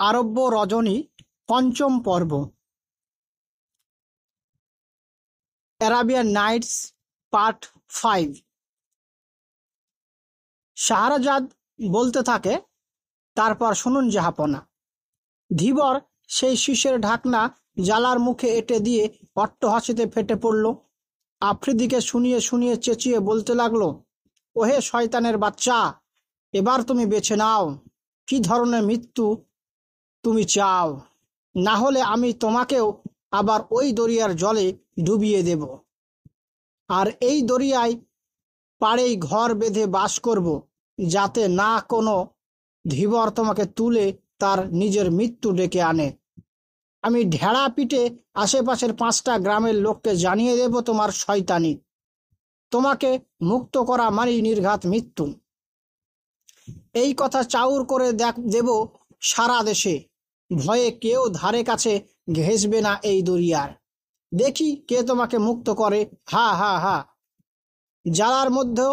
আরব্য রজনী পঞ্চম পর্ব। Arabian Knights part 5। শাহরাজাদ বলতে থাকে, তারপর শুনুন জাহাপনা। ধীবর সেই শীষের ঢাকনা জ্বালার মুখে এঁটে দিয়ে অট্টহাসিতে ফেটে পড়ল। আফ্রিদিকে শুনিয়ে শুনিয়ে চেঁচিয়ে বলতে লাগলো, ওহে শয়তানের বাচ্চা, এবার তুমি বেছে নাও, কি ধরনের মৃত্যু তুমি চাও, না হলে আমি তোমাকেও আবার ওই দরিয়ার জলে ডুবিয়ে দেব, আর এই দরিয়ায় পাড়েই ঘর বেঁধে বাস করব, যাতে না কোনো ধীবর তোমাকে তুলে তার নিজের মৃত্যু ডেকে আনে। আমি ঢেড়া পিটে আশেপাশের 5টা গ্রামের লোককে জানিয়ে দেব তোমার শয়তানি। তোমাকে মুক্ত করা মানেই নির্ঘাত মৃত্যু। এই কথা চাউর করে দেব সারা দেশে। ভয়ে কেউ ধারে কাছে ঘেঁষবে না এই দরিয়ার। দেখি কে তোমাকে মুক্ত করে। হা হা হা। জ্বালার মধ্যেও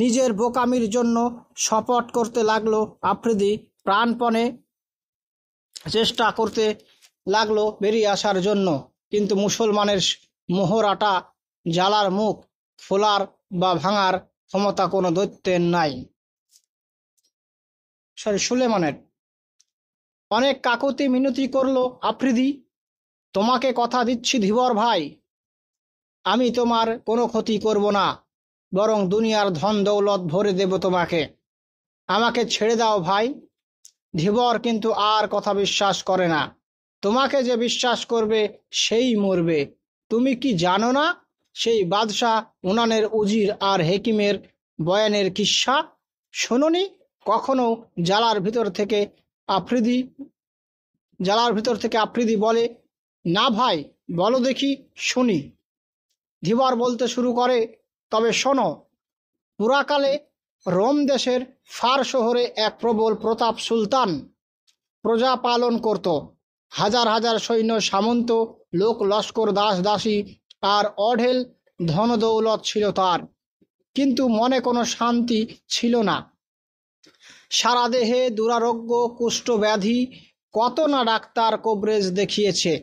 নিজের বোকামির জন্য শপথ করতে লাগলো আফ্রিদি। প্রাণপণে চেষ্টা করতে লাগলো বেরিয়ে আসার জন্য, কিন্তু মুসলমানের মোহরাটা জ্বালার মুখ খোলার বা ভাঙার ক্ষমতা কোনো দৈত্যের নাই। সুলেমানের অনেক কাকুতি মিনতি করলো আফ্রিদি। তোমাকে কথা দিচ্ছি ধীবর ভাই, আমি তোমার কোনো ক্ষতি করব না, বরং দুনিয়ার ধন দৌলত ভরে দেব তোমাকে। আমাকে ছেড়ে দাও ভাই। ধীবর কিন্তু আর কথা বিশ্বাস করে না। তোমাকে যে বিশ্বাস করবে সেই মরবে। তুমি কি জানো না সেই বাদশাহ উনানের উজির আর হেকিমের বয়ানের কিস্সা? শোনোনি কখনো? জ্বালার ভিতর থেকে আফ্রিদি বলে, না ভাই, বলো দেখি শুনি। ধীবর বলতে শুরু করে, তবে শোনো। পুরাকালে রোম দেশের ফার শহরে এক প্রবল প্রতাপ সুলতান প্রজা পালন করত। হাজার হাজার সৈন্য সামন্ত, লোক লস্কর, দাস দাসী আর অঢেল ধনদৌলত ছিল তার, কিন্তু মনে কোনো শান্তি ছিল না। সারা দেহে দুরারোগ্য, কুষ্ঠ ব্যাধি, কত না ডাক্তার কবরেজ দেখিয়েছে,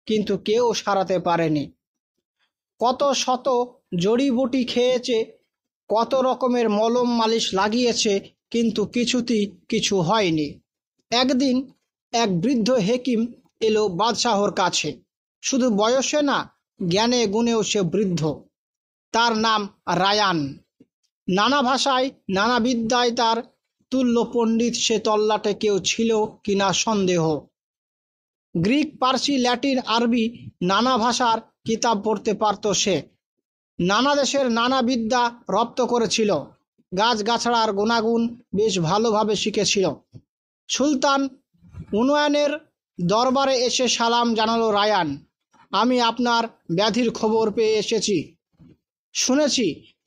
কিন্তু কেউ সারাতে পারেনি। কত শত জড়িবুটি খেয়েছে, কত রকমের মলম মালিশ লাগিয়েছে, কিন্তু কিছুতেই কিছু হয়নি। একদিন এক বৃদ্ধ হেকিম এলো বাদশাহর কাছে। শুধু বয়সে না, জ্ঞানে গুণেও সে বৃদ্ধ। তার নাম রায়ান। নানা ভাষায়, নানা বিদ্যায় তার তুল্য পণ্ডিত সে তল্লাটে কেউ ছিল কিনা সন্দেহ। গ্রিক, পার্সি, ল্যাটিন, আরবি নানা ভাষার কিতাব পড়তে পারত সে। নানা দেশের নানা বিদ্যা রপ্ত করেছিল। গাছগাছড়ার গুণাগুণ বেশ ভালোভাবে শিখেছিল। সুলতান উনয়নের দরবারে এসে সালাম জানালো রায়ান, আমি আপনার ব্যাধির খবর পেয়ে এসেছি। শুনেছি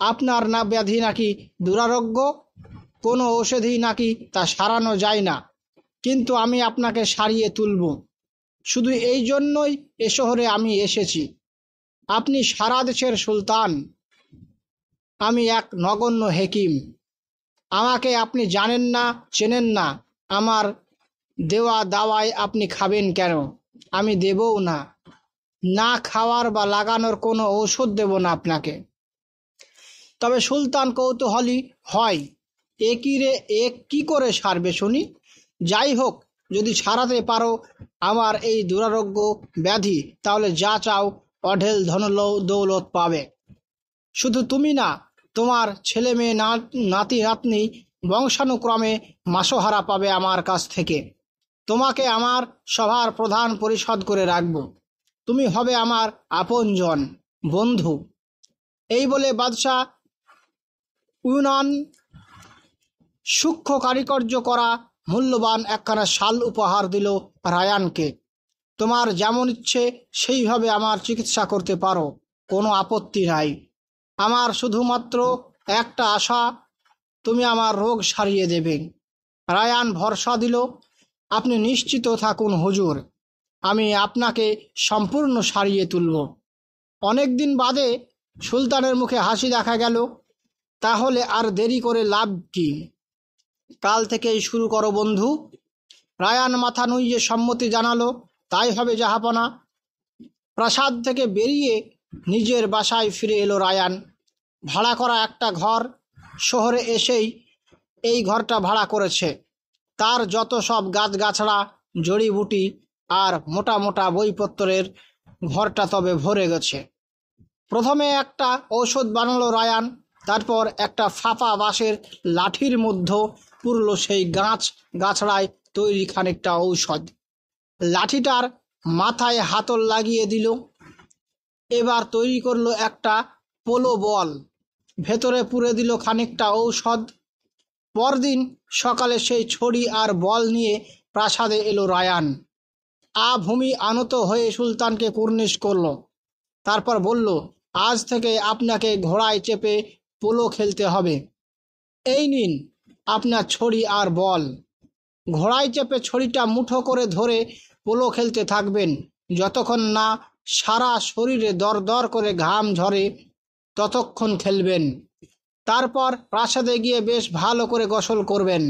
আপনার না ব্যাধি নাকি দুরারোগ্য, কোনো ঔষধি নাকি তা সারানো যায় না, কিন্তু আমি আপনাকে সারিয়ে তুলব। শুধু এই জন্যই এ শহরে আমি এসেছি। আপনি সারা দেশের সুলতান, আমি এক নগণ্য হেকিম। আমাকে আপনি জানেন না, চেনেন না। আমার দেওয়া দাওয়ায় আপনি খাবেন কেন? আমি দেবও না। না খাওয়ার বা লাগানোর কোনো ঔষধ দেব না আপনাকে। তবে সুলতান কৌতূহলী হয়, এ কি করে সারবে শুনি? যাই হোক, যদি সারাতে পারো আমার এই দুরারোগ্য ব্যাধি, তাহলে যা চাও অঢেল ধন দৌলত পাবে। শুধু তুমি না, তোমার ছেলে মেয়ে, নাতি নাতনি বংশানুক্রমে মাসোহারা পাবে আমার কাছ থেকে। তোমাকে আমার সভার প্রধান পরিষদ করে রাখব। তুমি হবে আমার আপনজন, বন্ধু। এই বলে বাদশাহ ইউনান সূক্ষ্ম কারিকর্য করা মূল্যবান একখানা শাল উপহার দিল রায়ানকে। তোমার যেমন ইচ্ছে সেইভাবে আমার চিকিৎসা করতে পারো, কোনো আপত্তি নাই। আমার শুধুমাত্র একটা আশা, তুমি আমার রোগ সারিয়ে দেবে। রায়ান ভরসা দিল, আপনি নিশ্চিত থাকুন হুজুর, আমি আপনাকে সম্পূর্ণ সারিয়ে তুলব। অনেক দিন বাদে সুলতানের মুখে হাসি দেখা গেল। তাহলে আর দেরি করে লাভ কি? কাল থেকেই শুরু করো বন্ধু। রায়ান মাথা নুইয়ে সম্মতি জানালো, তাই হবে জাহাপনা। প্রাসাদ থেকে বেরিয়ে নিজের বাসায় ফিরে এলো রায়ান। ভাড়া করা একটা ঘর, শহরে এসেই এই ঘরটা ভাড়া করেছে। তার যত সব গাছগাছড়া, জড়িবুটি আর মোটা মোটা বইপত্রের ঘরটা তবে ভরে গেছে। প্রথমে একটা ঔষধ বানালো রায়ান, তারপর একটা ফাঁপা বাঁশের লাঠির মধ্যে পুরল সেই গাছড়ায় তৈরি খানিকটা ঔষধ। লাঠিটার মাথায় হাতল লাগিয়ে দিল। এবার তৈরি করলো একটা পোলো বল, ভেতরে পুরে দিল খানিকটা ঔষধ। পরদিন সকালে সেই ছড়ি আর বল নিয়ে প্রাসাদে এলো রায়ান। ভূমি আনত হয়ে সুলতানকে কুর্নিশ করল। তারপর বলল, আজ থেকে আপনাকে ঘোড়ায় চেপে পোলো খেলতে হবে। এই নিন আপনার ছড়ি আর বল। ঘোড়ায় চেপে ছড়িটা মুঠো করে ধরে পোলো খেলতে থাকবেন, যতক্ষণ না সারা শরীরে দর দর করে ঘাম ঝরে ততক্ষণ খেলবেন। তারপর প্রাসাদে গিয়ে বেশ ভালো করে গোসল করবেন,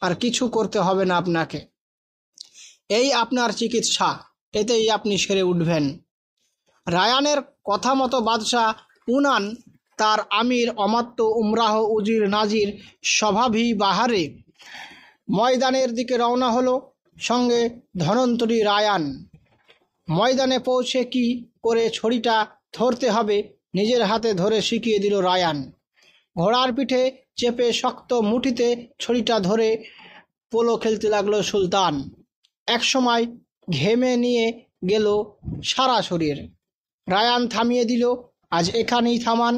আর কিছু করতে হবে না আপনাকে। এই আপনার চিকিৎসা, এতেই আপনি সেরে উঠবেন। রায়ানের কথা মতো বাদশাহ উনান তার আমির অমাত্য উমরাহ উজির নাজির স্বভাবী বাহারে ময়দানের দিকে রওনা হলো, সঙ্গে ধনন্তরী রায়ান। ময়দানে পৌঁছে কি করে ছড়িটা ধরতে হবে নিজের হাতে ধরে শিখিয়ে দিল রায়ান। ঘোড়ার পিঠে চেপে শক্ত মুঠিতে ছড়িটা ধরে পোলো খেলতে লাগলো সুলতান। একসময় ঘেমে নিয়ে গেল সারা শরীর। রায়ান থামিয়ে দিল, আজ এখানেই থামান।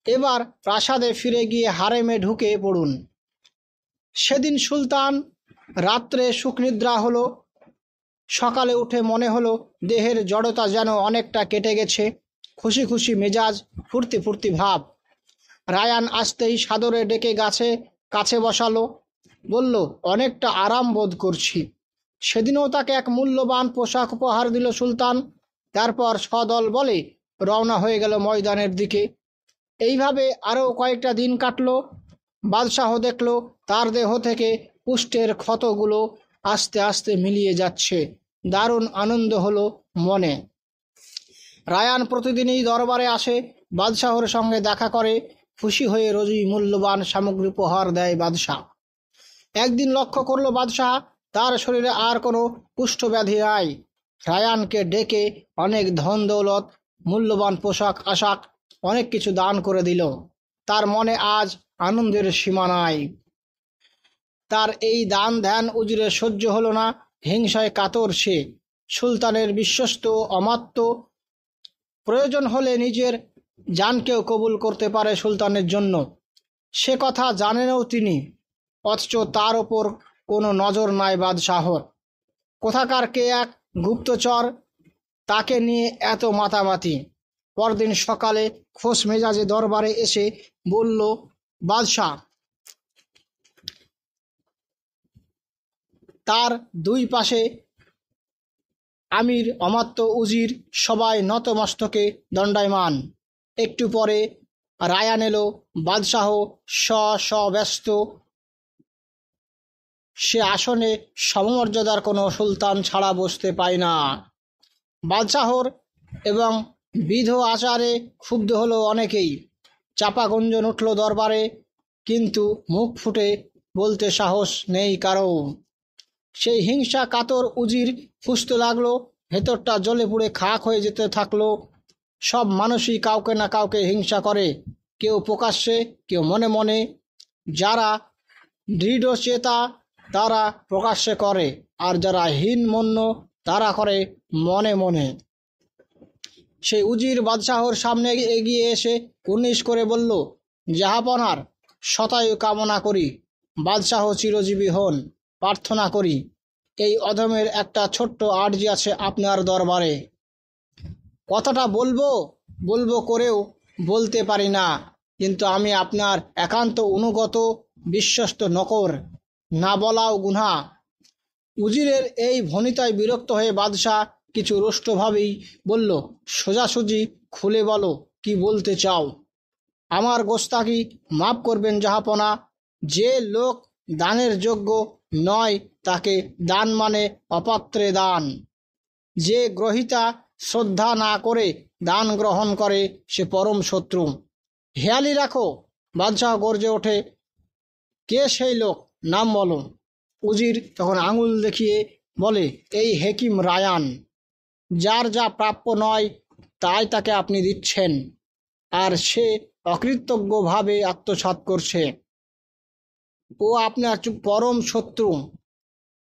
এবার প্রাসাদে ফিরে গিয়ে হারেমে ঢুকে পড়ুন। সেদিন সুলতান রাত্রে সুখনিদ্রা হলো। সকালে উঠে মনে হলো দেহের জড়তা যেন অনেকটা কেটে গেছে। খুশি খুশি মেজাজ, ফুর্তি ফুর্তি ভাব। রায়ান আসতেই সাদরে ডেকে কাছে বসালো, বলল, অনেকটা আরাম বোধ করছি। সেদিনও তাকে এক মূল্যবান পোশাক উপহার দিল সুলতান। তারপর সদল বলে রওনা হয়ে গেল ময়দানের দিকে। এইভাবে আরও কয়েকটা দিন কাটল। বাদশাহ দেখল তার দেহ থেকে পুষ্টের ক্ষতগুলো আস্তে আস্তে মিলিয়ে যাচ্ছে। দারুণ আনন্দ হলো মনে। রায়ান প্রতিদিনই দরবারে আসে, বাদশাহর সঙ্গে দেখা করে। খুশি হয়ে রোজই মূল্যবান সামগ্রী উপহার দেয় বাদশাহ। একদিন লক্ষ্য করল বাদশাহ তার শরীরে আর কোনো কুষ্ঠব্যাধি নাই। রায়ানকে ডেকে অনেক ধন দৌলত, মূল্যবান পোশাক আশাক অনেক কিছু দান করে দিল। তার মনে আজ আনন্দের সীমা নাই। তার এই দান ধ্যান উজিরে সহ্য হলো না। হিংসায় কাতর সে। সুলতানের বিশ্বস্ত অমাত্য, প্রয়োজন হলে নিজের জানকেও কবুল করতে পারে সুলতানের জন্য। সে কথা জানেনও তিনি, অথচ তার ওপর কোনো নজর নাই বাদশাহর। কোথাকার কে এক গুপ্তচর, তাকে নিয়ে এত মাতামাতি। পরদিন সকালে খোশ মেজাজে দরবারে এসে বলল, বাদশাহ। তার দুই পাশে আমির অমাত্য উজির সবাই নতমস্তকে দণ্ডায়মান। একটু পরে রায়ান এলো। বাদশাহ ব্যস্ত। সে আসনে সমমর্যাদার কোনো সুলতান ছাড়া বসতে পায় না। বাদশাহর এবং বিধ আচারে ক্ষুব্ধ হলো অনেকেই। চাপা গুঞ্জন উঠল দরবারে, কিন্তু মুখ ফুটে বলতে সাহস নেই কারো। সেই হিংসা কাতর উজির ফুঁসতে লাগলো। ভেতরটা জ্বলে পুড়ে খাক হয়ে যেতে থাকলো। সব মানুষই কাউকে না কাউকে হিংসা করে, কেউ প্রকাশ্যে, কেউ মনে মনে। যারা দৃঢ়চেতা তারা প্রকাশ্যে করে, আর যারা হীনমন্য তারা করে মনে মনে। সেই উজির বাদশাহর সামনে এগিয়ে এসে কুর্নিশ করে বলল, জাহাপনার শতায়ু কামনা করি। বাদশাহ চিরজীবী হন, প্রার্থনা করি। এই অধমের একটা ছোট্ট আর্জি আছে আপনার দরবারে। কথাটা বলবো করেও বলতে পারি না, কিন্তু আমি আপনার একান্ত অনুগত বিশ্বস্ত নকর, না বলাও গুনাহ। উজিরের এই ভনিতায় বিরক্ত হয়ে বাদশাহ কিছু রুষ্টভাবেই বলল, সোজাসুজি খুলে বলো কি বলতে চাও। আমার গোস্তাকি মাফ করবেন জাহাপনা। যে লোক দানের যোগ্য নয়, তাকে দান মানে অপাত্রে দান। যে গ্রহিতা শ্রদ্ধা না করে দান গ্রহণ করে সে পরম শত্রু। হেয়ালি রাখো। বাদশাহ গর্জে ওঠে, কে সেই লোক, নাম বলো। উজির তখন আঙুল দেখিয়ে বলে, এই হেকিম রায়ান। যার যা প্রাপ্য নয় তাই তাকে আপনি দিচ্ছেন, আর সে অকৃতজ্ঞভাবে আত্মসাৎ করছে। ও আপনার পরম শত্রু।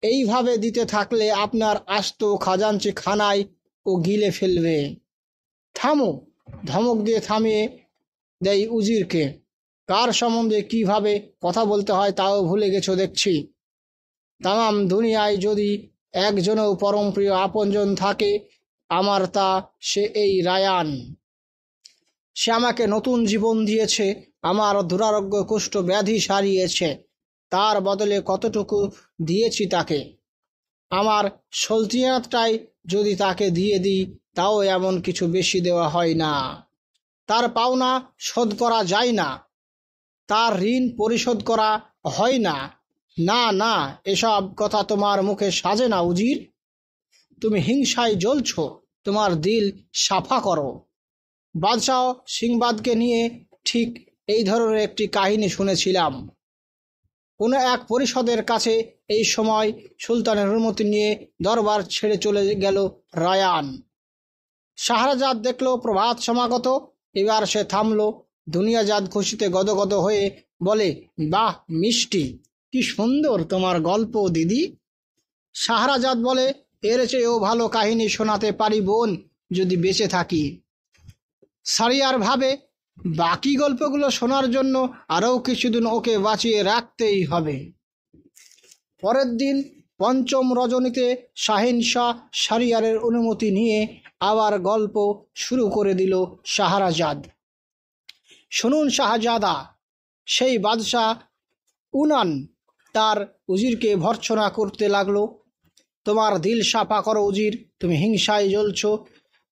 এইভাবে দিতে থাকলে আপনার আস্ত খাজাঞ্চি খানায় ও গিলে ফেলবে। থামো। ধমক দিয়ে থামিয়ে দেয় উজিরকে। কার সম্বন্ধে কিভাবে কথা বলতে হয় তাও ভুলে গেছো দেখছি। তামাম দুনিয়ায় যদি একজনও পরম প্রিয় আপনজন থাকে আমার, তা সে এই রায়ান। সে আমাকে নতুন জীবন দিয়েছে, আমার দুরারোগ্য কুষ্ঠ ব্যাধি সারিয়েছে। তার বদলে কতটুকু দিয়েছি তাকে। আমার সলতিনাতটাই যদি তাকে দিয়ে দিই তাও এমন কিছু বেশি দেওয়া হয় না। তার পাওনা শোধ করা যায় না, তার ঋণ পরিশোধ করা হয় না। না না, এসব কথা তোমার মুখে সাজে না উজির। তুমি হিংসায় জ্বলছ, তোমার দিল সাফা করো। বাদশাহ সিংবাদকে নিয়ে ঠিক এই ধরনের একটি কাহিনী শুনেছিলাম। কোনো এক পরিষদের কাছে এই সময় সুলতানের অনুমতি নিয়ে দরবার ছেড়ে চলে গেল রায়ান। শাহরাজাদ দেখল প্রভাত সমাগত, এবার সে থামল। দুনিয়াজাদ খুশিতে গদগদ হয়ে বলে, বাহ মিষ্টি, কি সুন্দর তোমার গল্প দিদি। শাহরাজাদ বলে, এর চেয়েও ভালো কাহিনী শোনাতে পারি বোন, যদি বেঁচে থাকি। সারিয়ার ভাবে, বাকি গল্পগুলো শোনার জন্য আরও কিছুদিন ওকে বাঁচিয়ে রাখতেই হবে। পরের দিন পঞ্চম রজনীতে শাহিন শাহ শারিয়ারের অনুমতি নিয়ে আবার গল্প শুরু করে দিল শাহরাজাদ। শুনুন শাহজাদা, সেই বাদশাহ উনান তার উজিরকে ভর্ৎসনা করতে লাগলো। তোমার দিল সাফা করো উজির, তুমি হিংসায় জ্বলছ।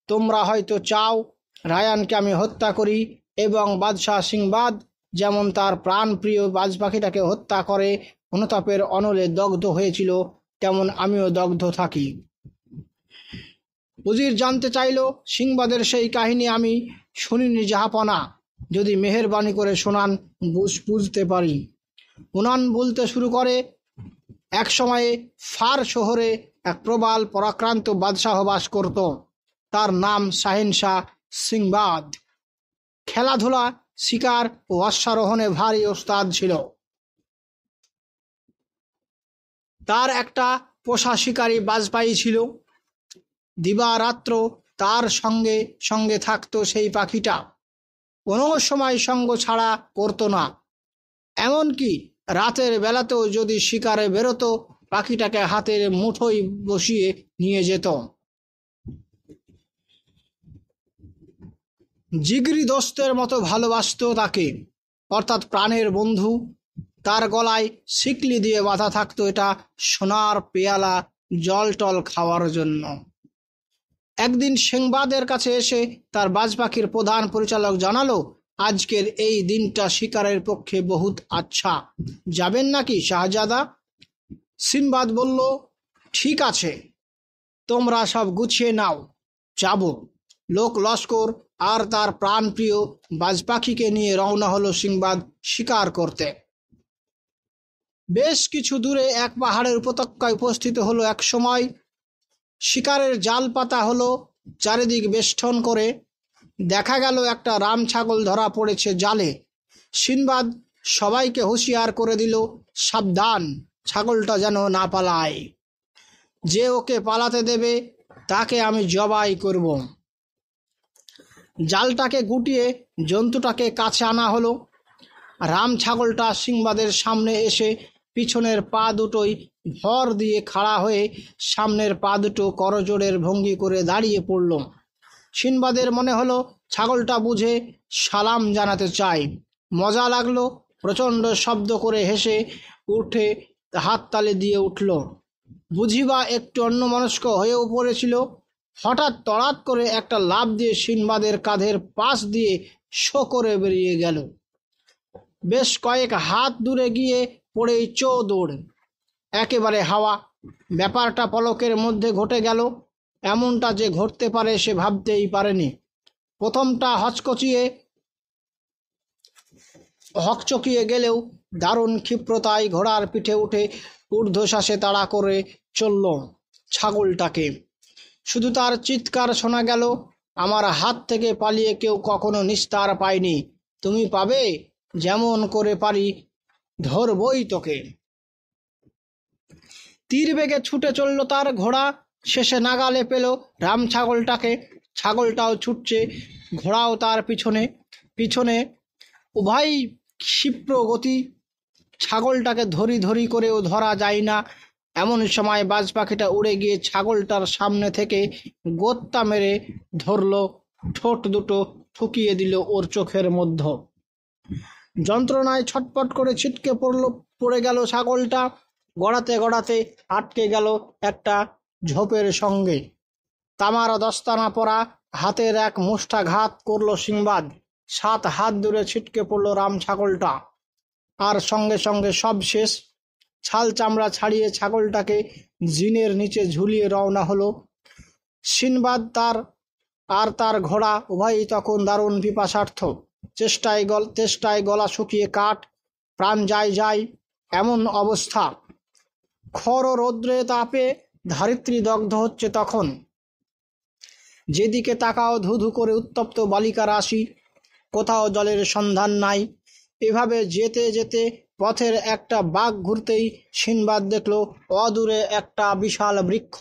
তোমরা হয়তো চাও রায়ানকে আমি হত্যা করি, এবং বাদশাহ সিংবাদ যেমন তার প্রাণপ্রিয় বাজ পাখিটাকে হত্যা করে অনুতাপের অনলে দগ্ধ হয়েছিল, তেমন আমিও দগ্ধ থাকি। উজির জানতে চাইল, সিংবাদের সেই কাহিনী আমি শুনিনি জাহাপনা, যদি মেহেরবানি করে শোনান, বুঝতে পারি। উনান বলতে শুরু করে, এক সময়ে ফার শহরে এক প্রবাল পরাক্রান্ত বাদশাহ বাস করত। তার নাম শাহিন শাহ সিংবাদ। খেলাধুলা, শিকার ও অশ্বারোহণে ভারী ওস্তাদ ছিল। তার একটা পোষা শিকারী বাজপাই ছিল। দিবারাত্র তার সঙ্গে সঙ্গে থাকতো সেই পাখিটা, কোনো সময় সঙ্গ ছাড়া করতো না। এমনকি রাতের বেলাতেও যদি শিকারে বেরোতো, পাখিটাকে হাতের মুঠোয় বসিয়ে নিয়ে যেত। জিগরি দোস্তের মতো ভালোবাসতো তাকে, অর্থাৎ প্রাণের বন্ধু। তার গলায় শিকলি দিয়ে বাঁধা থাকতো এটা সোনার পেয়ালা জল টল খাওয়ার জন্য। একদিন সিংবাদের কাছে এসে তার বাজ পাখির প্রধান পরিচালক জানালো, আজকের এই দিনটা শিকারের পক্ষে বহুত আচ্ছা, যাবেন নাকি শাহজাদা? সিংবাদ বলল, ঠিক আছে, তোমরা সব গুছিয়ে নাও, যাব। লোক লস্কর আর তার প্রাণপ্রিয় বাজ পাখিকে নিয়ে রওনা হলো সিংবাদ শিকার করতে। বেশ কিছু দূরে এক পাহাড়ের উপত্যকায় উপস্থিত হলো এক সময়। শিকারের জাল পাতা হলো চারিদিক বেষ্টন করে। দেখা গেল একটা রাম ছাগল ধরা পড়েছে জালে। সিংবাদ সবাইকে হুঁশিয়ার করে দিল, সাবধান, ছাগলটা যেন না পালায়। যে ওকে পালাতে দেবে তাকে আমি জবাই করব। জালটাকে গুটিয়ে জন্তুটাকে কাছে আনা হলো। রাম ছাগলটা সিংবাদের সামনে এসে পিছনের পা দুটোই ভর দিয়ে খাড়া হয়ে সামনের পা দুটো করজোড়ের ভঙ্গি করে দাঁড়িয়ে পড়ল। সিংবাদের মনে হলো ছাগলটা বুঝে সালাম জানাতে চায়। মজা লাগলো, প্রচণ্ড শব্দ করে হেসে উঠে হাততালি দিয়ে উঠল। বুঝিবা একটু অন্যমনস্ক হয়েও পড়েছিল। হঠাৎ তড়াৎ করে একটা লাফ দিয়ে সিংবাদের কাঁধের পাশ দিয়ে শো করে বেরিয়ে গেল। বেশ কয়েক হাত দূরে গিয়ে পড়েই দৌড়, একেবারে হাওয়া। ব্যাপারটা পলকের মধ্যে ঘটে গেল। এমনটা যে ঘটতে পারে সে ভাবতেই পারেনি। প্রথমটা হকচকিয়ে গেলেও দারুণ ক্ষিপ্রতায় ঘোড়ার পিঠে উঠে ঊর্ধ্বশ্বাসে তাড়া করে চলল ছাগলটাকে। শুধু তার চিৎকার শোনা গেল, আমার হাত থেকে পালিয়ে কেউ কখনো নিস্তার পায়নি। তুমি পাবে, যেমন করে পারি ধরবই তোকে। তীর বেগে ছুটে চলল তার ঘোড়া। শেষে নাগালে পেল রাম ছাগলটাকে। ছাগলটাও ছুটছে, ঘোড়াও তার পিছনে পিছনে, উভয় ক্ষিপ্র গতি। ছাগলটাকে ধরি করেও ধরা যায় না। এমন সময় বাজ পাখিটা উড়ে গিয়ে ছাগলটার সামনে থেকে গোত্তা মেরে ধরল, ঠোঁট দুটো ঠুকিয়ে দিল ওর চোখের মধ্যে। যন্ত্রণায় ছটপট করে ছিটকে পড়ে গেল ছাগলটা। গড়াতে আটকে গেল একটা ঝোপের সঙ্গে। তামার দস্তানা পরা হাতের এক মুষ্টাঘাত করল সিংবাদ। 7 হাত দূরে ছিটকে পড়ল রাম ছাগলটা। আর সঙ্গে সঙ্গে সব শেষ। ছাল চামড়া ছাড়িয়ে ছাগলটাকে জিনের নিচে ঝুলিয়ে রওনা হলো সিনবাদ। তার ঘোড়া উভয়ই তখন দারুণ পিপাসার্থ। চেষ্টায় গলা শুকিয়ে কাঠ, প্রাণ যায় এমন অবস্থা। খর রৌদ্রে তাপে ধারিত্রী দগ্ধ হচ্ছে তখন। যেদিকে তাকাও ধুধু করে উত্তপ্ত বালিকা রাশি, কোথাও জলের সন্ধান নাই। এভাবে যেতে পথের একটা বাঁক ঘুরতেই সিনবাদ দেখল অদূরে একটা বিশাল বৃক্ষ,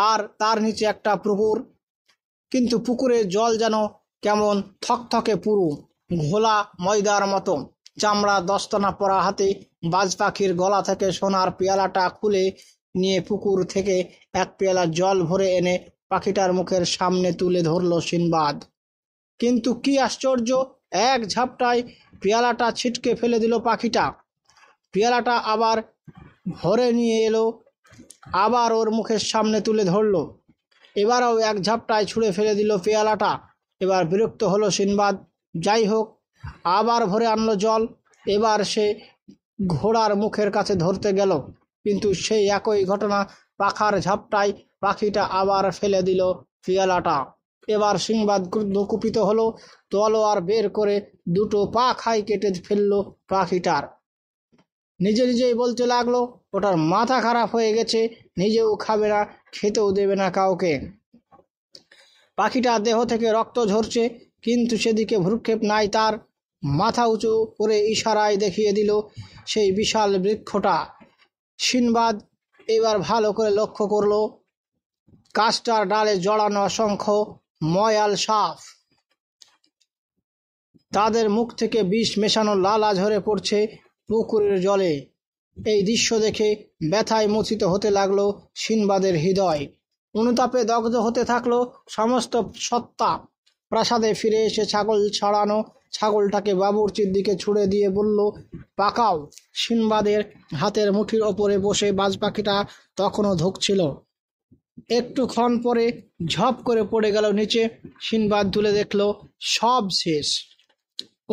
আর তার নিচে একটা পুকুর। কিন্তু পুকুরের জল যেন কেমন থকথকে পুরু, ঘোলা ময়দার মতো। চামড়া দস্তানা পরা হাতে বাজ পাখির গলা থেকে সোনার পেয়ালাটা খুলে নিয়ে পুকুর থেকে এক পেয়ালা জল ভরে এনে পাখিটার মুখের সামনে তুলে ধরল সিনবাদ। কিন্তু কি আশ্চর্য, এক ঝাপটায় পেয়ালাটা ছিটকে ফেলে দিল পাখিটা। পেয়ালাটা আবার ভরে নিয়ে এলো, আবার ওর মুখের সামনে তুলে ধরল। এবারও এক ঝাপটায় ছুঁড়ে ফেলে দিল পেয়ালাটা। এবার বিরক্ত হলো সিনবাদ। যাই হোক, আবার ভরে আনলো জল। এবার সে ঘোড়ার মুখের কাছে ধরতে গেল, কিন্তু সেই একই ঘটনা। পাখার ঝাপটায় পাখিটা আবার ফেলে দিল পেয়ালাটা। এবার সিংবাদ ক্রুদ্ধ কুপিত হলো, তলোয়ার বের করে 2টো পাখাই কেটে ফেললো পাখিটার। নিজেই বলতে লাগলো, ওটার মাথা খারাপ হয়ে গেছে, নিজেও খাবে না, খেতেও দেবে না কাউকে। পাখিটা দেহ থেকে রক্ত ঝরছে, কিন্তু সেদিকে ভ্রুক্ষেপ নাই তার। মাথা উঁচু করে ইশারায় দেখিয়ে দিল সেই বিশাল বৃক্ষটা। সিনবাদ এবার ভালো করে লক্ষ্য করল, গাছটার ডালে জড়ানো অসংখ্য ময়াল সাপ। তাদের মুখ থেকে বিষ মেশানো লালা ঝরে পড়ছে পুকুরের জলে। এই দৃশ্য দেখে ব্যথায় মথিত হতে লাগলো সিনবাদের হৃদয়। অনুতাপে দগ্ধ হতে থাকলো সমস্ত সত্তা। প্রাসাদে ফিরে এসে ছাগল ছাড়ানো ছাগলটাকে বাবুর্চির দিকে ছুড়ে দিয়ে বলল, পাকাও। সিনবাদের হাতের মুঠির ওপরে বসে বাজ পাখিটা তখনও ধুঁকছিল। একটুক্ষণ পরে ঝপ করে পড়ে গেল নিচে। সিনবাদ তুলে দেখল সব শেষ।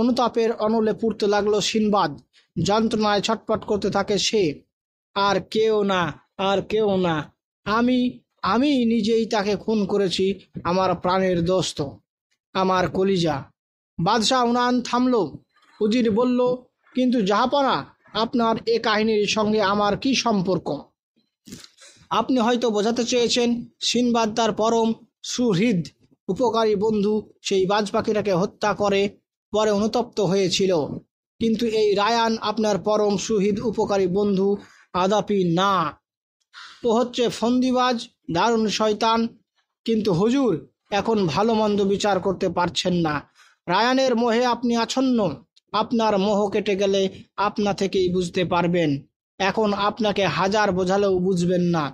অনুতাপের অনলে পুড়তে লাগলো সিনবাদ। যন্ত্রণায় ছটপট করতে থাকে সে। আর কেউ না, আমি নিজেই তাকে খুন করেছি, আমার প্রাণের দোস্ত, আমার কলিজা। বাদশাহ উনান থামল। উজির বলল, কিন্তু জাহাপনা, আপনার এ কাহিনীর সঙ্গে আমার কি সম্পর্ক? আপনি হয়তো বোঝাতে চেয়েছেন সিনবাদ তার পরম সুহৃদ উপকারী বন্ধু সেই বাজ পাখিটাকে হত্যা করে পরে অনুতপ্ত হয়েছিল। কিন্তু এই রায়ান আপনার পরম সুহৃদ উপকারী বন্ধু আদাপি না, ও হচ্ছে ফন্দিবাজ, দারুণ শয়তান। কিন্তু হুজুর, এখন ভালো মন্দ বিচার করতে পারছেন না। রায়ানের মোহে আপনি আচ্ছন্ন। আপনার মোহ কেটে গেলে আপনা থেকেই বুঝতে পারবেন। এখন আপনাকে হাজার বোঝালেও বুঝবেন না।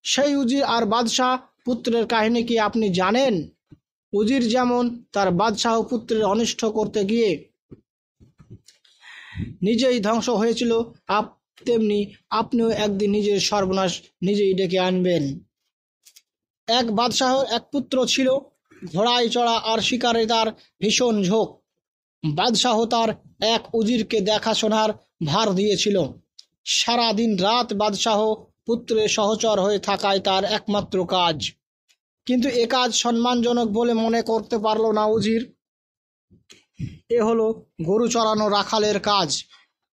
সেই উজির আর বাদশাহ পুত্রের কাহিনী কি আপনি জানেন? উজির যেমন তার বাদশাহ পুত্রের অনিষ্ট করতে গিয়ে নিজেই ধ্বংস হয়েছিল, তেমনি আপনিও একদিন নিজের সর্বনাশ নিজেই ডেকে আনবেন। এক বাদশাহর এক পুত্র ছিল, ঘোড়ায় চড়া আর শিকারে তার ভীষণ ঝোঁক। বাদশাহ তার এক উজিরকে দেখাশোনার ভার দিয়েছিল। সারা দিন রাত বাদশাহ পুত্রের সহচর হয়ে থাকায় তার একমাত্র কাজ, কিন্তু এ কাজ সম্মানজনক বলে মনে করতে পারল না উজির। এ হলো গরু চড়ানো রাখালের কাজ,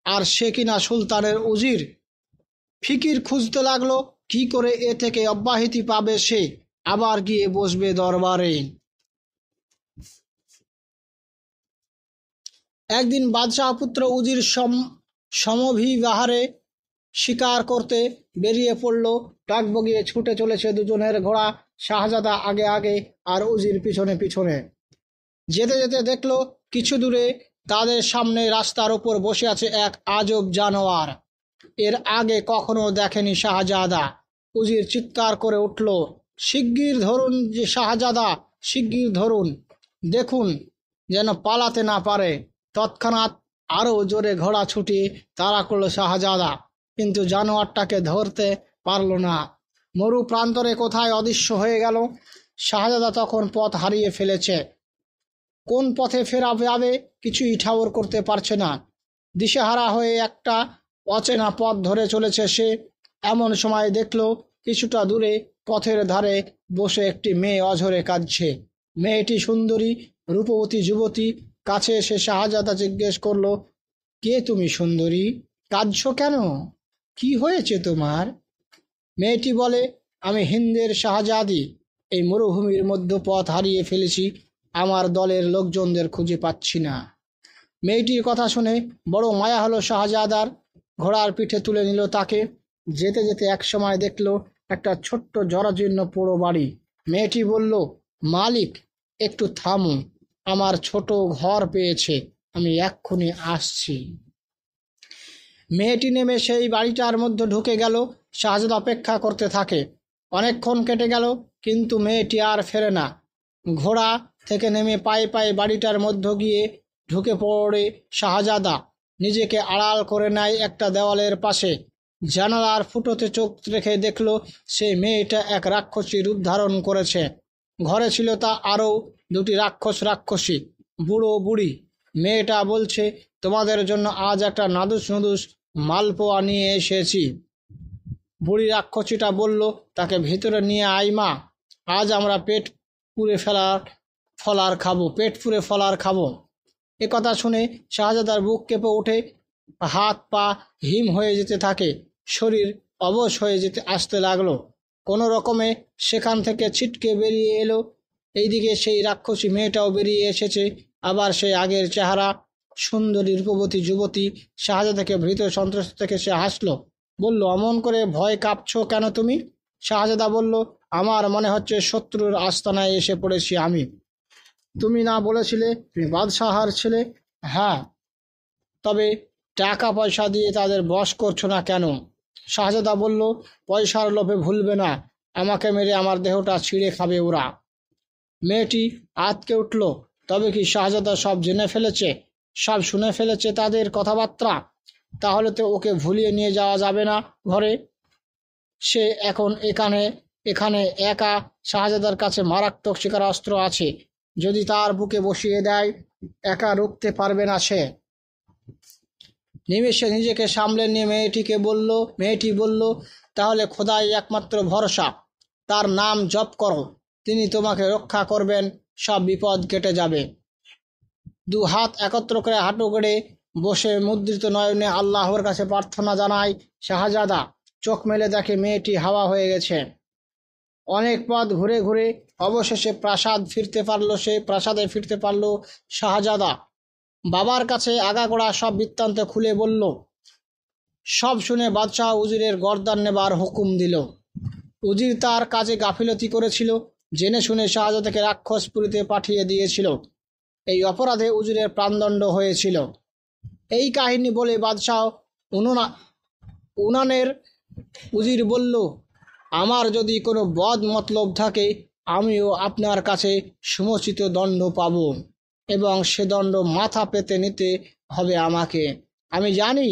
আর সে কিনা সুলতানের উজির। ফিকির খুঁজতে লাগলো কি করে এ থেকে অব্যাহতি পাবে সে, আবার গিয়ে বসবে দরবারে। একদিন বাদশাহ পুত্র উজির সমভিবাহারে শিকার করতে বেরিয়ে পড়ল। টগবগিয়ে ছুটে চলেছে দুজনের ঘোড়া, শাহজাদা আগে আগে আর উজির পিছনে পিছনে। যেতে যেতে দেখলো কিছু দূরে তাদের সামনে রাস্তার ওপর বসে আছে এক আজব জানোয়ার। এর আগে কখনো দেখেনি শাহজাদা। উজির চিৎকার করে উঠল, শিগগির ধরুন যে শাহজাদা, শিগগির ধরুন, দেখুন যেন পালাতে না পারে। তৎক্ষণাৎ আরও জোরে ঘোড়া ছুটিয়ে তাড়া করল শাহজাদা, কিন্তু জানোয়ারটাকে ধরতে পারল না। মরু প্রান্তরে কোথায় অদৃশ্য হয়ে গেল। শাহজাদা তখন পথ হারিয়ে ফেলেছে। কোন পথে ফেরা যাবে কিছুই ঠাউর করতে পারছে না। দিশেহারা হয়ে একটা অচেনা পথ ধরে চলেছে সে। এমন সময় দেখল কিছুটা দূরে পথের ধারে বসে একটি মেয়ে অঝরে কাঁদছে। মেয়েটি সুন্দরী রূপবতী যুবতী। কাছে এসে শাহজাদা জিজ্ঞেস করল, কে তুমি সুন্দরী? কাঁদছো কেন? কি হয়েছে তোমার? মেয়েটি বলে, আমি হিন্দের শাহজাদি। এই মরুভূমির মধ্যে পথ হারিয়ে ফেলেছি, আমার দলের লোকজনদের খুঁজে পাচ্ছি না। মেয়েটির কথা শুনে বড় মায়া হলো শাহজাদার। ঘোড়ার পিঠে তুলে নিল তাকে। যেতে যেতে এক সময় দেখল একটা ছোট্ট জরাজীর্ণ পোড়ো বাড়ি। মেয়েটি বলল, মালিক একটু থামুন, আমার ছোট ঘর পেয়েছে, আমি এক্ষুনি আসছি। মেয়েটি নেমে সেই বাড়িটার মধ্যে ঢুকে গেল। শাহজাদা অপেক্ষা করতে থাকে। অনেকক্ষণ কেটে গেল, কিন্তু মেয়েটি আর ফেরে না। ঘোড়া থেকে নেমে পায়ে পায়ে বাড়িটার মধ্যে গিয়ে ঢুকে পড়ে শাহজাদা। নিজেকে আড়াল করে নেয় একটা দেওয়ালের পাশে। জানালার ফুটোতে চোখ রেখে দেখল সেই মেয়েটা এক রাক্ষসী রূপ ধারণ করেছে। ঘরে ছিল তা আরও দুটি রাক্ষসী, বুড়ো বুড়ি। মেয়েটা বলছে, তোমাদের জন্য আজ একটা নাদুস নুদুস মালপোয়া নিয়ে এসেছি। বুড়ি রাক্ষসীটা বলল, তাকে ভেতরে নিয়ে আয় মা, আজ আমরা পেট পুড়ে ফলার খাবো। এ কথা শুনে শাহজাদার বুক কেঁপে ওঠে, হাত পা হিম হয়ে যেতে থাকে, শরীর অবশ হয়ে আসতে লাগলো। কোনো রকমে সেখান থেকে ছিটকে বেরিয়ে এলো। এইদিকে সেই রাক্ষসী মেয়েটাও বেরিয়ে এসেছে, আবার সেই আগের চেহারা, সুন্দরী রূপবতী যুবতী। শাহজাদাকে ভীত সন্ত্রস্ত থেকে সে হাসলো, বলল, অমন করে ভয় কাঁপছো কেন তুমি? শাহজাদা বলল, আমার মনে হচ্ছে শত্রুর আস্তানায় এসে পড়েছি আমি। তুমি না বলেছিলে তুমি বাদশাহার ছেলে? হ্যাঁ, তবে টাকা পয়সা দিয়ে তাদের বশ করছো না কেন? শাহজাদা বলল, পয়সার লোভে ভুলবে না, আমাকে মেরে আমার দেহটা ছিঁড়ে খাবে ওরা। মেয়েটি আঁতকে উঠল। তবে কি শাহজাদা সব জেনে ফেলেছে, সব শুনে ফেলেছে তাদের কথাবার্তা? তাহলে তো ওকে ভুলিয়ে নিয়ে যাওয়া যাবে না ঘরে। সে এখন এখানে একা। শাহজাদার কাছে মারাত্মক শিকারাস্ত্র আছে, যদি তার বুকে বসিয়ে দেয় একা রুখতে পারবে না সে। নিমেষে নিজেকে সামলে নিয়ে মেয়েটি বলল, তাহলে খোদাই একমাত্র ভরসা, তার নাম জপ করো, তিনি তোমাকে রক্ষা করবেন, সব বিপদ কেটে যাবে। দু হাত একত্র করে হাঁটু গেড়ে বসে মুদ্রিত নয়নে আল্লাহর কাছে প্রার্থনা জানায় শাহজাদা। চোখ মেলে দেখে মেয়েটি হাওয়া হয়ে গেছে। অনেক পথ ঘুরে ঘুরে অবশেষে প্রাসাদে ফিরতে পারল শাহজাদা। বাবার কাছে আগাগোড়া সব বৃত্তান্ত খুলে বলল। সব শুনে বাদশাহ উজিরের গর্দান নেবার হুকুম দিল। উজির তার কাজে গাফিলতি করেছিল, জেনে শুনে শাহজাদাকে রাক্ষসপুরীতে পাঠিয়ে দিয়েছিল। এই অপরাধে উজিরের প্রাণদণ্ড হয়েছিল। এই কাহিনী বলে বাদশাহ উনানের উজির বলল, আমার যদি কোনো বদ মতলব থাকে, আমিও আপনার কাছে সমুচিত দণ্ড পাব, এবং সে দণ্ড মাথা পেতে নিতে হবে আমাকে। আমি জানি,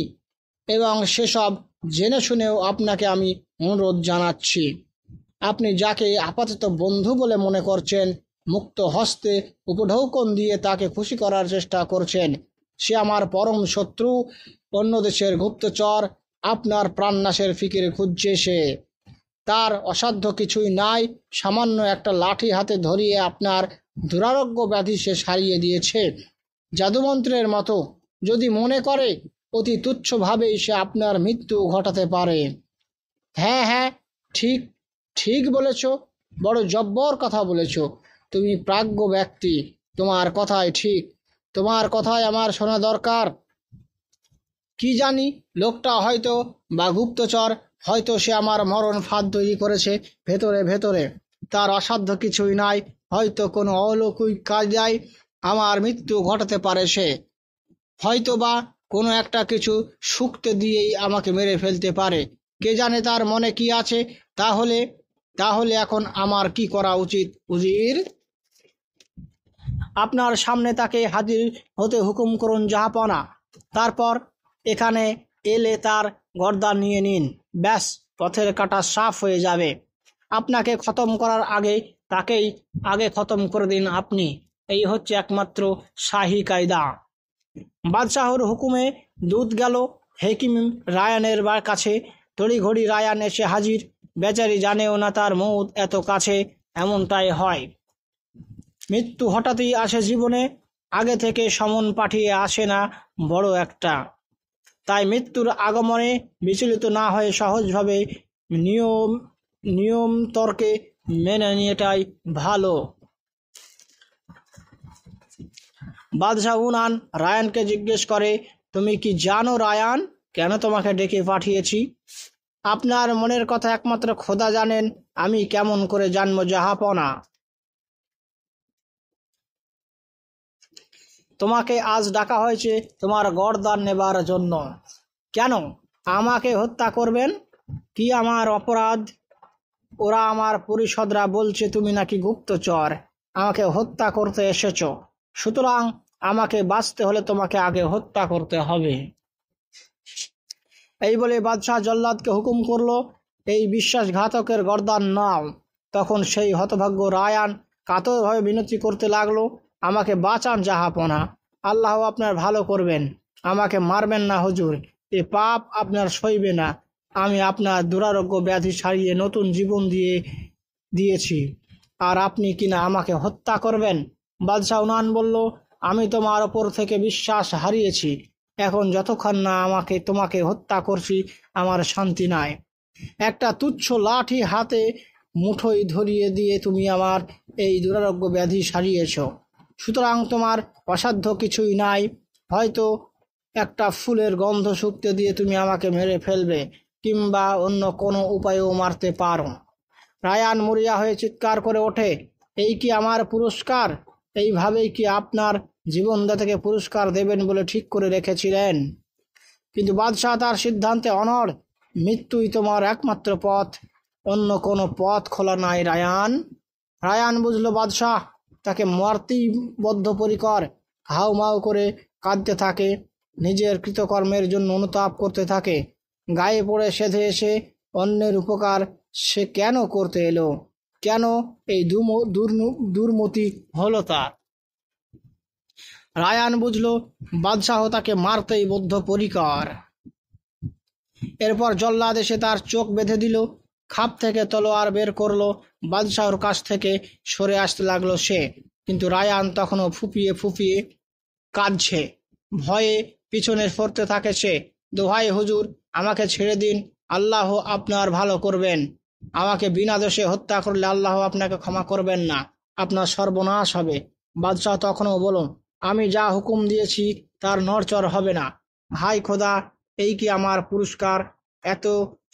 এবং সেসব জেনে শুনেও আপনাকে আমি অনুরোধ জানাচ্ছি, আপনি যাকে আপাতত বন্ধু বলে মনে করছেন, মুক্ত হস্তে উপঢৌকন দিয়ে তাকে খুশি করার চেষ্টা করছেন, সে আমার পরম শত্রু অন্য দেশের গুপ্তচর, আপনার প্রাণনাশের ফিকিরে খুঁজছে সে। তার অসাধ্য কিছুই নাই, সামান্য একটা লাঠি হাতে ধরিয়ে আপনার দুরারোগ্য ব্যাধি সে সারিয়ে দিয়েছে জাদুমন্ত্রের মতো। যদি মনে করে অতি তুচ্ছভাবেই সে আপনার মৃত্যু ঘটাতে পারে। হ্যাঁ হ্যাঁ, ঠিক ঠিক বলেছ, বড় জব্বর কথা বলেছ। তুমি প্রাজ্ঞ ব্যক্তি, তোমার কথাই ঠিক, তোমার কথাই আমার শোনা দরকার। কি জানি, লোকটা হয়তো বা গুপ্তচর, হয়তো সে আমার মরণ ফাঁদ তৈরি করেছে ভেতরে ভেতরে। তার অসাধ্য কিছুই নাই, হয়তো কোনো অলৌকিক কায়দায় আমার মৃত্যু ঘটাতে পারে সে। হয়তো বা কোনো একটা কিছু শুকতে দিয়েই আমাকে মেরে ফেলতে পারে। কে জানে তার মনে কি আছে। তাহলে তাহলে এখন আমার কি করা উচিত উজির? আপনার সামনে তাকে হাজির হতে হুকুম করুন জাহাপনা। তারপর এখানে এলে তার গর্দান নিয়ে নিন। ব্যাস, পথের কাঁটা সাফ হয়ে যাবে। আপনাকে খতম করার আগে তাকেই আগে খতম করে দিন আপনি। এই হচ্ছে একমাত্র শাহী কায়দা। বাদশাহর হুকুমে দুধ গেল হেকিম রায়ানের কাছে। তড়িঘড়ি রায়ান এসে হাজির। বেচারি জানেও না তার মৌত এত কাছে। এমনটাই হয়, মৃত্যু হঠাৎই আসে জীবনে, আগে থেকে সমন পাঠিয়ে আসে না বড় একটা। তাই মৃত্যুর আগমনে বিচলিত না হয়ে সহজভাবে নিয়ম নিয়ম তর্কে মেনে নিয়েটাই ভালো। বাদশাহ উনান রায়ানকে জিজ্ঞেস করে, তুমি কি জানো রায়ান, কেন তোমাকে ডেকে পাঠিয়েছি? আপনার মনের কথা একমাত্র খোদা জানেন, আমি কেমন করে জানবো জাহাপনা? তোমাকে আজ ডাকা হয়েছে তোমার গর্দান নেবার জন্য। কেন আমাকে হত্যা করবেন? কি আমার অপরাধ? ওরা আমার পরিষদরা বলছে তুমি নাকি গুপ্তচর, আমাকে হত্যা করতে এসেছো। সুতরাং আমাকে বাঁচতে হলে তোমাকে আগে হত্যা করতে হবে। এই বলে বাদশাহ জল্লাদকে হুকুম করলো, এই বিশ্বাসঘাতকের গর্দান নাও। তখন সেই হতভাগ্য রায়ান কাতরভাবে বিনতি করতে লাগলো, আমাকে বাঁচান জাহাপনা, আল্লাহ আপনার ভালো করবেন, আমাকে মারবেন না হুজুর, এ পাপ আপনার সইবে না। আমি আপনার দুরারোগ্য ব্যাধি সারিয়ে নতুন জীবন দিয়েছি, আর আপনি কিনা আমাকে হত্যা করবেন? বাদশাহ উনান বলল, আমি তোমার ওপর থেকে বিশ্বাস হারিয়েছি। এখন যতক্ষণ না তোমাকে হত্যা করছি আমার শান্তি নাই। একটা তুচ্ছ লাঠি হাতে মুঠোয় ধরিয়ে দিয়ে তুমি আমার এই দুরারোগ্য ব্যাধি সারিয়েছ। সুতরাং তোমার অসাধ্য কিছুই নাই। হয়তো একটা ফুলের গন্ধ শুকতে দিয়ে তুমি আমাকে মেরে ফেলবে, কিংবা অন্য কোনো উপায়েও মারতে পারো। রায়ান মরিয়া হয়ে চিৎকার করে ওঠে, এই কি আমার পুরস্কার? এইভাবেই কি আপনার জীবনদাতাকে পুরস্কার দেবেন বলে ঠিক করে রেখেছিলেন? কিন্তু বাদশাহ তার সিদ্ধান্তে অনড়। মৃত্যুই তোমার একমাত্র পথ, অন্য কোনো পথ খোলা নাই রায়ান। রায়ান বুঝল বাদশাহ তাকে মারতেই বদ্ধপরিকর। হাউমাউ করে কাঁদতে থাকে, নিজের কৃতকর্মের জন্য অনুতাপ করতে থাকে। গায়ে পড়ে সেধে এসে অন্যের উপকার সে কেন করতে এলো? কেন এই দুর্মতি হলো তার? রায়ান বুঝল বাদশাহ তাকে মারতেই বদ্ধপরিকর। এরপর জল্লাদ এসে তার চোখ বেঁধে দিল, খাপ থেকে তলোয়ার বের করলো। বাদশাহর কাছ থেকে সরে আসতে লাগলো সে, কিন্তু রায়ান তখনও ফুপিয়ে ফুপিয়ে কাঁদছে। ভয়ে পিছনে সরতে থাকে সে। দোহাই হুজুর, আমাকে ছেড়ে দিন, আল্লাহ আপনার ভালো করবেন। আমাকে বিনা দোষে হত্যা করলে আল্লাহ আপনাকে ক্ষমা করবেন না, আপনার সর্বনাশ হবে। বাদশাহ তখনও বলল, আমি যা হুকুম দিয়েছি তার নড়চড় হবে না। হাই খোদা, এই কি আমার পুরস্কার? এত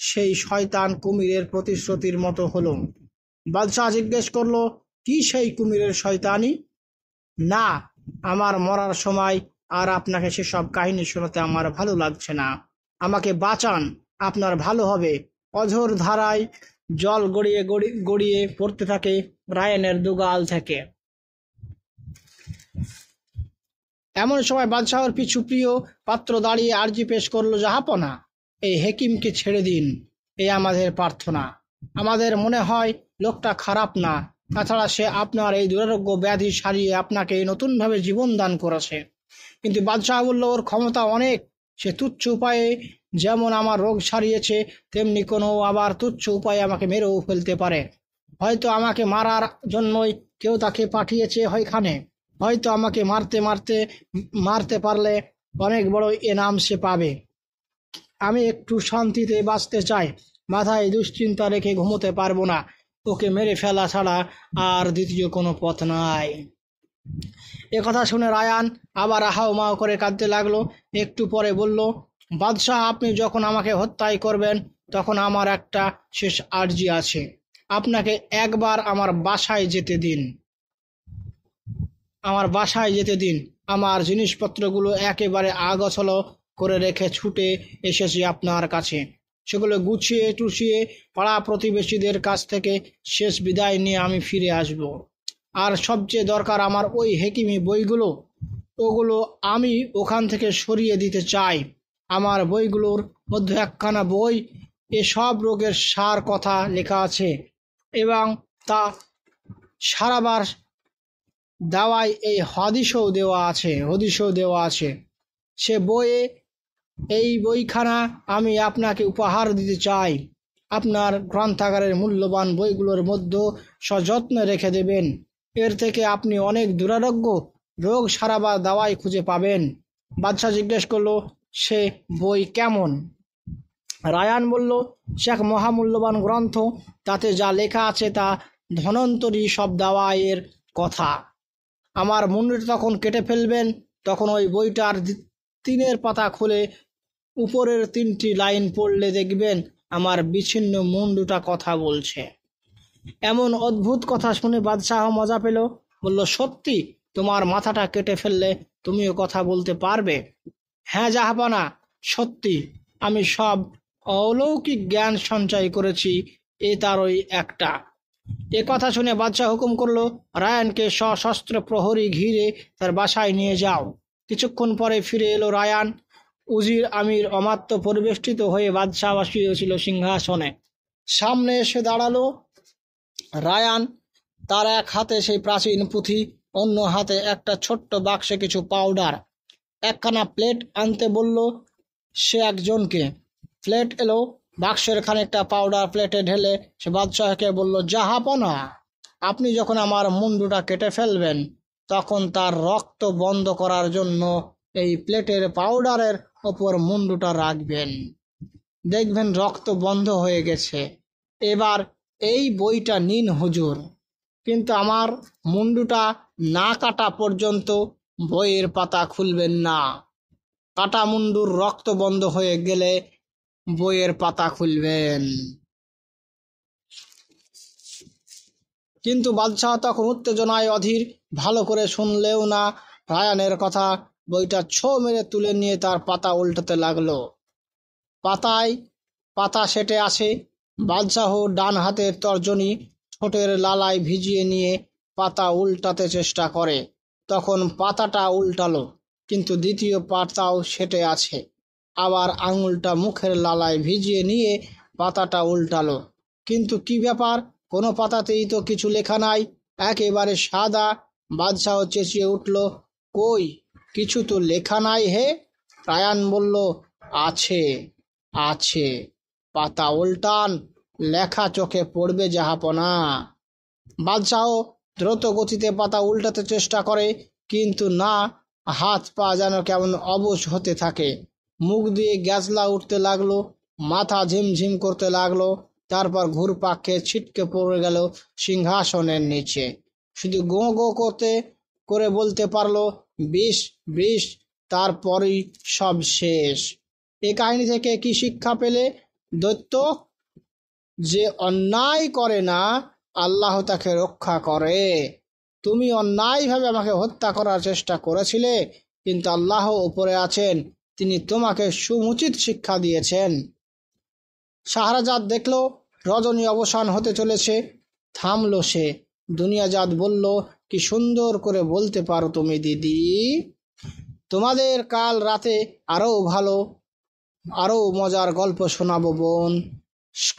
সেই শয়তান কুমিরের প্রতিশ্রুতির মতো হলো। বাদশাহ জিজ্ঞেস করলো, কি সেই কুমিরের শয়তানি? না, আমার মরার সময় আর আপনাকে সেসব কাহিনী শোনাতে আমার ভালো লাগছে না। আমাকে বাঁচান, আপনার ভালো হবে। অঝোর ধারায় জল গড়িয়ে গড়িয়ে পড়তে থাকে রায়ানের দুগাল থেকে। এমন সময় বাদশাহর পিছু প্রিয় পাত্র দাঁড়িয়ে আর্জি পেশ করলো, জাহাপনা, এই হেকিমকে ছেড়ে দিন, এই আমাদের প্রার্থনা। আমাদের মনে হয় লোকটা খারাপ না, তাছাড়া সে আপনার এই দুরারোগ্য ব্যাধি সারিয়ে আপনাকে নতুনভাবে জীবন দান করেছে। কিন্তু বাদশাহ বলল, ওর ক্ষমতা অনেক, সে তুচ্ছ উপায়ে যেমন আমার রোগ সারিয়েছে, তেমনি কোনো আবার তুচ্ছ উপায়ে আমাকে মেরেও ফেলতে পারে। হয়তো আমাকে মারার জন্যই কেউ তাকে পাঠিয়েছে ওইখানে। হয়তো আমাকে মারতে পারলে অনেক বড় এনাম সে পাবে। আমি একটু শান্তিতে বাঁচতে চাই, মাথায় দুশ্চিন্তা রেখে ঘুমোতে পারবো না। ওকে মেরে ফেলা ছাড়া আর দ্বিতীয় কোনো পথ নাই। এ কথা শুনে রায়ান আবার হাউমাউ করে কাঁদতে লাগলো। একটু পরে বলল, বাদশাহ, আপনি যখন আমাকে হত্যাই করবেন, তখন আমার একটা শেষ আর্জি আছে। আপনাকে একবার আমার বাসায় যেতে দিন। আমার জিনিসপত্রগুলো একেবারে আগোছালো করে রেখে ছুটে এসেছি আপনার কাছে। সেগুলো গুছিয়ে টুছিয়ে পাড়া প্রতিবেশীদের কাছ থেকে শেষ বিদায় নিয়ে আমি ফিরে আসব। আর সবচেয়ে দরকার আমার ওই হেকিমি বইগুলো, ওগুলো আমি ওখান থেকে সরিয়ে দিতে চাই। আমার বইগুলোর মধ্যে একখানা বই এসব রোগের সার কথা লেখা আছে এবং তা সারাবার দাওয়ায় এই হদিশও দেওয়া আছে। সে বইয়ে এই বইখানা আমি আপনাকে উপহার দিতে চাই। আপনার গ্রন্থাগারের মূল্যবান বইগুলোর মধ্যে সযত্নে রেখে দেবেন। এর থেকে আপনি অনেক দুরারোগ্য রোগ সারাবার দাওয়াই খুঁজে পাবেন। বাদশাহ জিজ্ঞেস করলো, সে বই কেমন? রায়ান বলল, সে এক মহামূল্যবান গ্রন্থ। তাতে যা লেখা আছে তা ধনন্তরী সব দাওয়াইয়ের কথা। আমার মুন্ডুটা তখন কেটে ফেলবেন, তখন ওই বইটার 3 পাতা খুলে উপরের 3টি লাইন পড়লে দেখবেন আমার বিচ্ছিন্ন মুন্ডুটা কথা বলছে। এমন অদ্ভুত কথা শুনে বাদশাহ মজা পেল। বলল, সত্যি? তোমার মাথাটা কেটে ফেললে তুমিও কথা বলতে পারবে? হ্যাঁ জাহাপানা, সত্যি। আমি সব অলৌকিক জ্ঞান সঞ্চয় করেছি, এ তারই একটা। এ কথা শুনে বাদশাহ হুকুম করলো, রায়ানকে সশস্ত্র প্রহরী ঘিরে তার বাসায় নিয়ে যাও। কিছুক্ষণ পরে ফিরে এলো রায়ান। উজির আমির অমাত্য পরিবেষ্টিত হয়ে বাদশাহ বসিয়েছিল সিংহাসনে। সামনে এসে দাঁড়ালো রায়ান। তার এক হাতে সেই প্রাচীন পুঁথি, অন্য হাতে একটা ছোট্ট বাক্সে কিছু পাউডার। একখানা প্লেট আনতে বলল সে একজনকে। প্লেট এলো, বাক্সের খানিকটা পাউডার প্লেটে ঢেলে সে বাদশাহকে বলল, জাহাপনা, আপনি যখন আমার মুন্ডুটা কেটে ফেলবেন, তখন তার রক্ত বন্ধ করার জন্য এই প্লেটের পাউডারের ওপর মুন্ডুটা রাখবেন। দেখবেন রক্ত বন্ধ হয়ে গেছে। এবার এই বইটা নিন হুজুর, কিন্তু আমার মুন্ডুটা না কাটা পর্যন্ত বইয়ের পাতা খুলবেন না। কাটা মুন্ডুর রক্ত বন্ধ হয়ে গেলে বইয়ের পাতা খুলবেন। কিন্তু বাদশাহ তখন উত্তেজনায় অধীর, ভালো করে শুনলেও না রায়ানের কথা। বইটা ছো মেরে তুলে নিয়ে তার পাতা উল্টাতে লাগলো। পাতা সেটে আসে। বাদশাহ ডান হাতের তর্জনী ঠোঁটের লালায় ভিজিয়ে নিয়ে পাতা উল্টাতে চেষ্টা করে। তখন পাতাটা উল্টালো, কিন্তু দ্বিতীয় পাতাও সেটে আছে। আবার আঙুলটা মুখের লালায় ভিজিয়ে নিয়ে পাতাটা উল্টালো, কিন্তু কি ব্যাপার, কোনো পাতাতেই তো কিছু লেখা নাই, একেবারে সাদা। বাদশাহ চেঁচিয়ে উঠল, কই, কিছু তো লেখা নাই হে? রায়ান বলল, আছে, পাতা উল্টান, লেখা চোখে পড়বে জাহাপনা। বাদশাহ দ্রুত গতিতে পাতা উল্টাতে চেষ্টা করে, কিন্তু না, হাত পা যেন কেমন অবশ হতে থাকে। মুখ দিয়ে গ্যাজলা উঠতে লাগলো, মাথা ঝিমঝিম করতে লাগলো। তারপর ঘুরপাক খেয়ে ছিটকে পড়ে গেল সিংহাসনের নিচে। শুধু গো গো করে বলতে পারলো, বিষ বিষ। তারপরই সব শেষ। এ কাহিনী থেকে কি শিক্ষা পেলে দৈত্য? যে অন্যায় করে না, আল্লাহ তাকে রক্ষা করে। তুমি অন্যায়ভাবে আমাকে হত্যা করার চেষ্টা করেছিলে, কিন্তু আল্লাহ উপরে আছেন, তিনি তোমাকে সমুচিত শিক্ষা দিয়েছেন। শাহরাজাদ দেখল রজনী অবসান হতে চলেছে। থামলো সে। দুনিয়াজাত বলল, কি সুন্দর করে বলতে পারো তুমি দিদি। তোমাদের কাল রাতে আরও মজার গল্প শোনাবো বোন,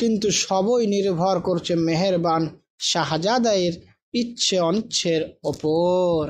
কিন্তু সবই নির্ভর করছে মেহেরবান শাহজাদার ইচ্ছে অনিচ্ছের ওপর।